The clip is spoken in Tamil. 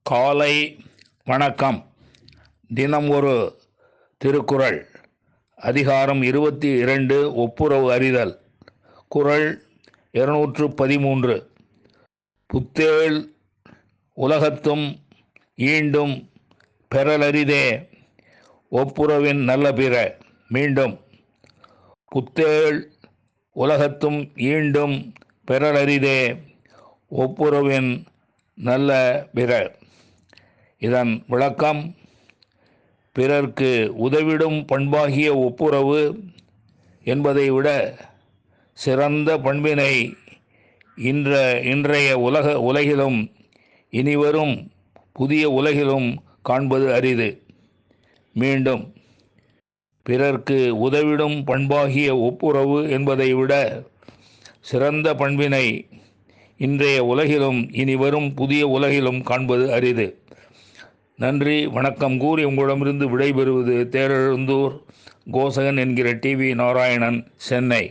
காலை வணக்கம். தினம் ஒரு திருக்குறள். அதிகாரம் 22, ஒப்புரவு அறிதல். குறள் 213. புத்தேள் உலகத்தும் ஈண்டும் பெறலரிதே ஒப்புரவின் நல்ல பிற. மீண்டும், புத்தேள் உலகத்தும் ஈண்டும் பெறலரிதே ஒப்புரவின் நல்ல பிற. இதன் விளக்கம்: பிறர்க்கு உதவிடும் பண்பாகிய ஒப்புரவு என்பதை விட சிறந்த பண்பினை இன்றைய உலகிலும் இனிவரும் புதிய உலகிலும் காண்பது அரிது. மீண்டும், பிறர்க்கு உதவிடும் பண்பாகிய ஒப்புரவு என்பதை விட சிறந்த பண்பினை இன்றைய உலகிலும் இனிவரும் புதிய உலகிலும் காண்பது அரிது. நன்றி, வணக்கம் கூறி உங்களிடமிருந்து விடைபெறுவது தேரெழுந்தூர் கோசகன் என்கிற டிவி நாராயணன், சென்னை.